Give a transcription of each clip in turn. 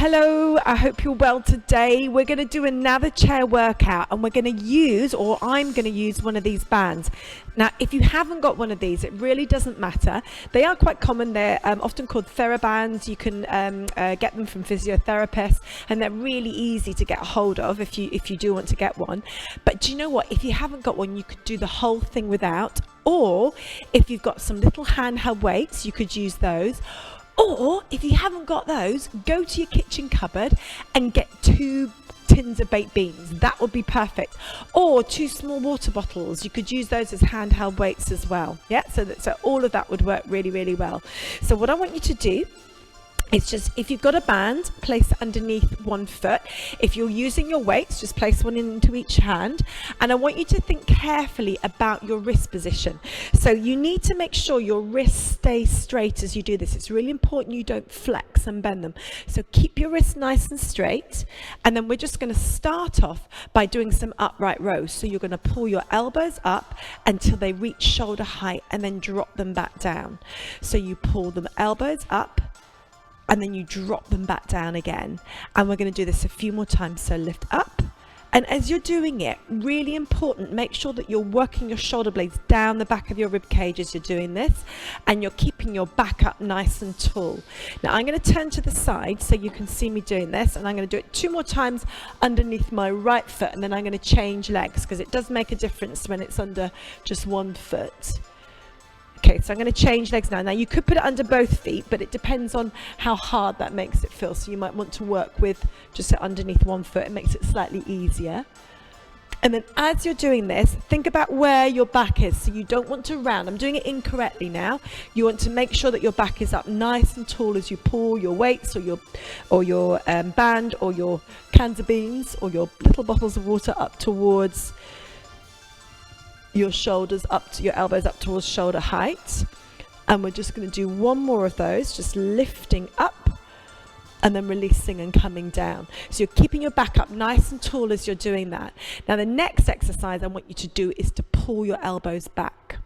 Hello, I hope you're well today. We're going to do another chair workout and we're going to use, or I'm going to use, one of these bands. Now, if you haven't got one of these, it really doesn't matter. They are quite common. They're often called TheraBands. You can get them from physiotherapists, and they're really easy to get a hold of if you do want to get one. But do you know what? If you haven't got one, you could do the whole thing without. Or if you've got some little handheld weights, you could use those. Or if you haven't got those, go to your kitchen cupboard and get 2 tins of baked beans. That would be perfect. Or 2 small water bottles. You could use those as handheld weights as well. Yeah, so all of that would work really, really well. So what I want you to do, it's just, if you've got a band, place it underneath one foot. If you're using your weights, just place one into each hand. And I want you to think carefully about your wrist position. So you need to make sure your wrists stay straight as you do this. It's really important you don't flex and bend them. So keep your wrists nice and straight. And then we're just going to start off by doing some upright rows. So you're going to pull your elbows up until they reach shoulder height and then drop them back down. So you pull the elbows up, and then you drop them back down again. And we're going to do this a few more times. So lift up. And as you're doing it, really important, make sure that you're working your shoulder blades down the back of your rib cage as you're doing this. And you're keeping your back up nice and tall. Now I'm going to turn to the side so you can see me doing this. And I'm going to do it 2 more times underneath my right foot. And then I'm going to change legs, because it does make a difference when it's under just one foot. Okay, so I'm going to change legs now. Now you could put it under both feet, but it depends on how hard that makes it feel. So you might want to work with just underneath one foot. It makes it slightly easier. And then as you're doing this, think about where your back is. So you don't want to round. I'm doing it incorrectly now. You want to make sure that your back is up nice and tall as you pull your weights or your band or your cans of beans or your little bottles of water up towards your shoulders, up to your elbows up towards shoulder height. And we're just going to do 1 more of those, just lifting up and then releasing and coming down. So you're keeping your back up nice and tall as you're doing that. Now the next exercise I want you to do is to pull your elbows back.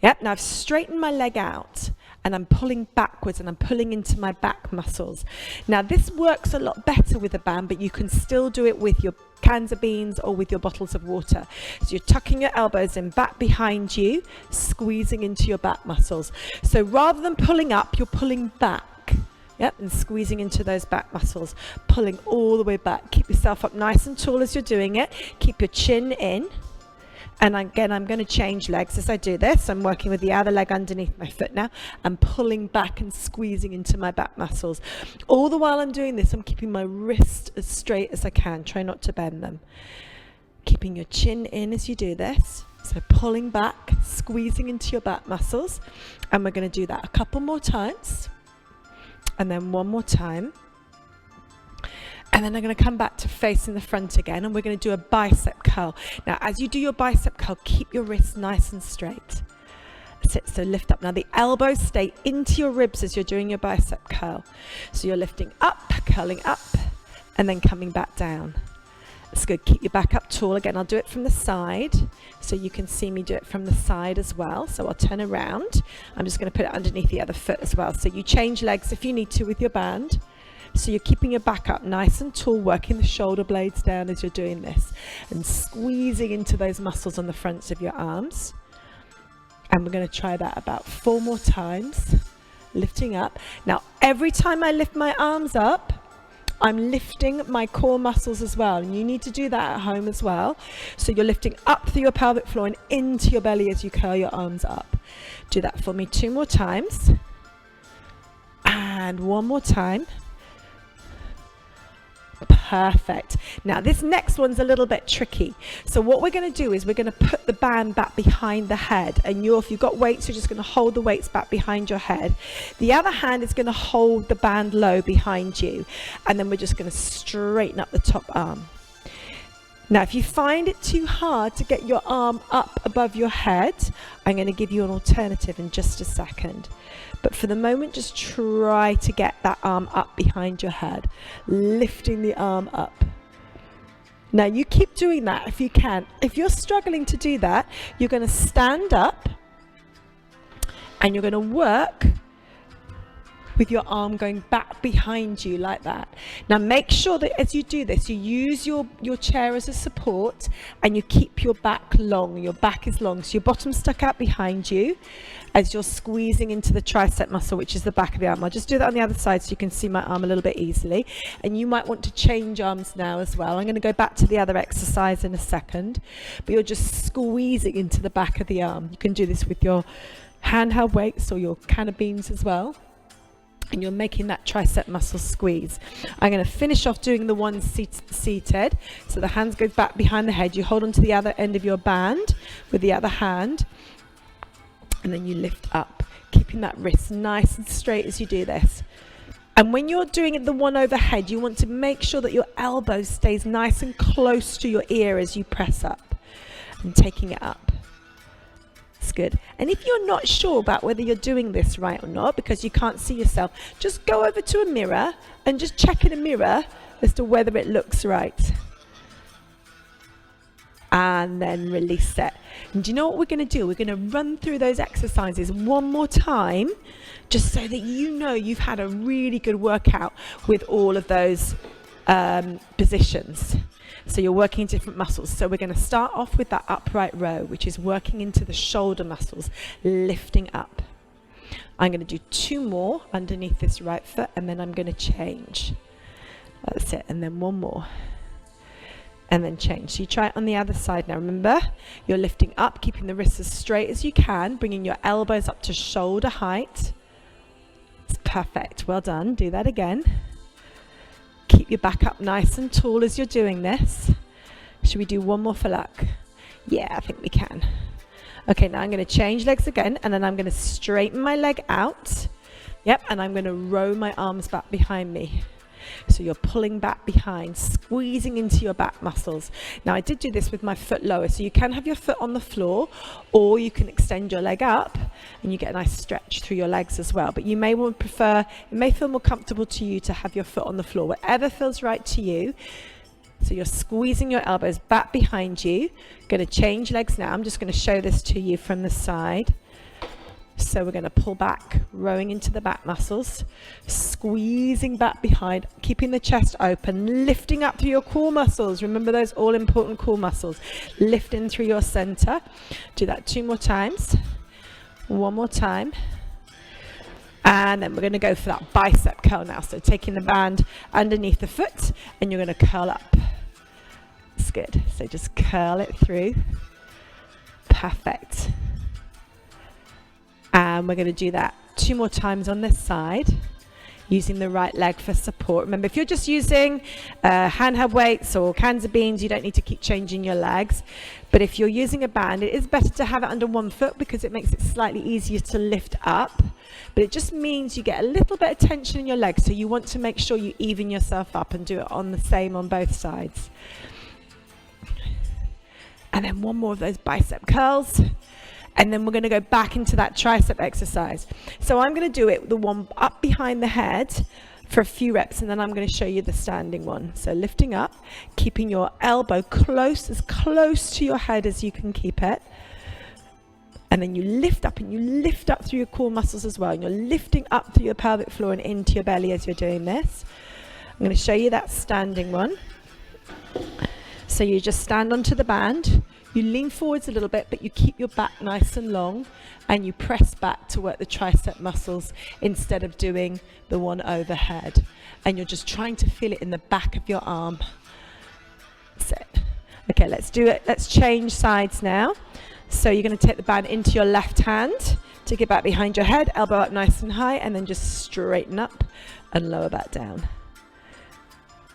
Yep, now I've straightened my leg out and I'm pulling backwards and I'm pulling into my back muscles. Now this works a lot better with a band, but you can still do it with your cans of beans or with your bottles of water. So you're tucking your elbows in back behind you, squeezing into your back muscles. So rather than pulling up, you're pulling back. Yep, and squeezing into those back muscles, pulling all the way back. Keep yourself up nice and tall as you're doing it. Keep your chin in. And again, I'm going to change legs as I do this. I'm working with the other leg underneath my foot now. I'm pulling back and squeezing into my back muscles. All the while I'm doing this, I'm keeping my wrist as straight as I can. Try not to bend them. Keeping your chin in as you do this. So pulling back, squeezing into your back muscles. And we're going to do that a couple more times. And then 1 more time. And then I'm going to come back to facing the front again, and we're going to do a bicep curl. Now, as you do your bicep curl, keep your wrists nice and straight. That's it, so lift up. Now, the elbows stay into your ribs as you're doing your bicep curl. So you're lifting up, curling up, and then coming back down. That's good. Keep your back up tall. Again, I'll do it from the side, so you can see me do it from the side as well. So I'll turn around. I'm just going to put it underneath the other foot as well. So you change legs if you need to with your band. So you're keeping your back up nice and tall, working the shoulder blades down as you're doing this and squeezing into those muscles on the fronts of your arms. And we're going to try that about 4 more times, lifting up. Now, every time I lift my arms up, I'm lifting my core muscles as well. And you need to do that at home as well. So you're lifting up through your pelvic floor and into your belly as you curl your arms up. Do that for me 2 more times. And 1 more time. Perfect. Now this next one's a little bit tricky. So what we're going to do is we're going to put the band back behind the head, and if you've got weights, you're just going to hold the weights back behind your head. The other hand is going to hold the band low behind you, and then we're just going to straighten up the top arm. Now if you find it too hard to get your arm up above your head, I'm going to give you an alternative in just a second. But for the moment, just try to get that arm up behind your head, lifting the arm up. Now you keep doing that if you can. If you're struggling to do that, you're going to stand up and you're going to work with your arm going back behind you like that. Now make sure that as you do this, you use your chair as a support and you keep your back long. Your back is long, so your bottom's stuck out behind you as you're squeezing into the tricep muscle, which is the back of the arm. I'll just do that on the other side so you can see my arm a little bit easily. And you might want to change arms now as well. I'm going to go back to the other exercise in a second, but you're just squeezing into the back of the arm. You can do this with your handheld weights or your can of beans as well. And you're making that tricep muscle squeeze. I'm going to finish off doing the one seated. So the hands go back behind the head. You hold on to the other end of your band with the other hand. And then you lift up, keeping that wrist nice and straight as you do this. And when you're doing it the one overhead, you want to make sure that your elbow stays nice and close to your ear as you press up and taking it up. It's good. And if you're not sure about whether you're doing this right or not, because you can't see yourself, just go over to a mirror and just check in a mirror as to whether it looks right. And then release it. And do you know what we're going to do? We're going to run through those exercises one more time, just so that you know you've had a really good workout with all of those positions. So you're working different muscles. So we're going to start off with that upright row, which is working into the shoulder muscles, lifting up. I'm going to do 2 more underneath this right foot, and then I'm going to change. That's it. And then 1 more. And then change. So you try it on the other side now. Remember, you're lifting up, keeping the wrists as straight as you can, bringing your elbows up to shoulder height. It's perfect. Well done. Do that again. Keep your back up nice and tall as you're doing this. Should we do 1 more for luck? Yeah, I think we can. Okay, now I'm going to change legs again, and then I'm going to straighten my leg out. Yep, and I'm going to row my arms back behind me. So you're pulling back behind, squeezing into your back muscles. Now I did do this with my foot lower, so you can have your foot on the floor, or you can extend your leg up and you get a nice stretch through your legs as well. But you may want to prefer, it may feel more comfortable to you to have your foot on the floor, whatever feels right to you. So you're squeezing your elbows back behind you. Going to change legs now. I'm just going to show this to you from the side. So we're going to pull back, rowing into the back muscles, squeezing back behind, keeping the chest open, lifting up through your core muscles. Remember those all important core muscles. Lifting through your center. Do that 2 more times. 1 more time. And then we're going to go for that bicep curl now. So taking the band underneath the foot, and you're going to curl up. It's good. So just curl it through. Perfect. And we're going to do that 2 more times on this side, using the right leg for support. Remember, if you're just using handheld weights or cans of beans, you don't need to keep changing your legs. But if you're using a band, it is better to have it under 1 foot because it makes it slightly easier to lift up. But it just means you get a little bit of tension in your legs. So you want to make sure you even yourself up and do it on the same on both sides. And then 1 more of those bicep curls. And then we're going to go back into that tricep exercise. So I'm going to do it, the one up behind the head for a few reps, and then I'm going to show you the standing one. So lifting up, keeping your elbow as close to your head as you can keep it. And then you lift up, and you lift up through your core muscles as well. And you're lifting up through your pelvic floor and into your belly as you're doing this. I'm going to show you that standing one. So you just stand onto the band. You lean forwards a little bit, but you keep your back nice and long, and you press back to work the tricep muscles instead of doing the one overhead. And you're just trying to feel it in the back of your arm. That's it. Okay, let's do it. Let's change sides now. So you're going to take the band into your left hand, take it back behind your head, elbow up nice and high, and then just straighten up and lower back down.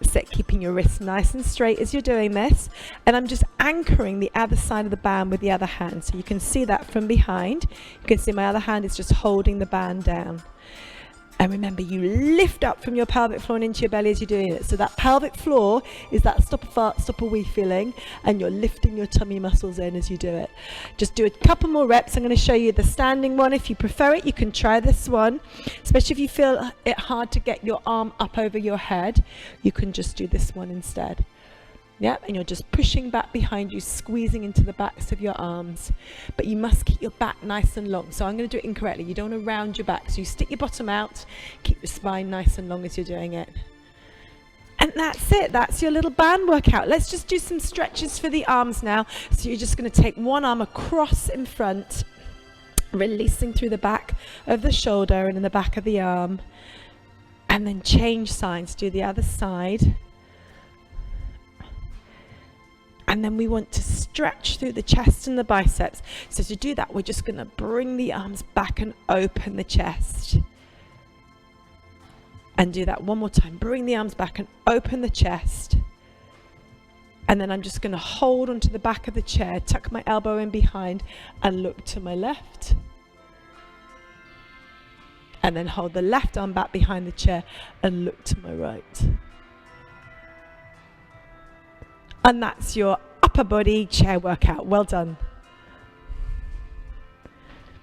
Sit, keeping your wrists nice and straight as you're doing this. And I'm just anchoring the other side of the band with the other hand. So you can see that from behind. You can see my other hand is just holding the band down. And remember, you lift up from your pelvic floor and into your belly as you're doing it. So that pelvic floor is that stop a fart, stop a wee feeling, and you're lifting your tummy muscles in as you do it. Just do a couple more reps. I'm going to show you the standing one. If you prefer it, you can try this one. Especially if you feel it hard to get your arm up over your head, you can just do this one instead. Yeah, and you're just pushing back behind you, squeezing into the backs of your arms. But you must keep your back nice and long. So I'm going to do it incorrectly. You don't want to round your back. So you stick your bottom out, keep your spine nice and long as you're doing it. And that's it. That's your little band workout. Let's just do some stretches for the arms now. So you're just going to take one arm across in front, releasing through the back of the shoulder and in the back of the arm. And then change sides. Do the other side. And then we want to stretch through the chest and the biceps. So to do that, we're just going to bring the arms back and open the chest. And do that one more time. Bring the arms back and open the chest. And then I'm just going to hold onto the back of the chair, tuck my elbow in behind, and look to my left. And then hold the left arm back behind the chair and look to my right. And that's your upper body chair workout. Well done.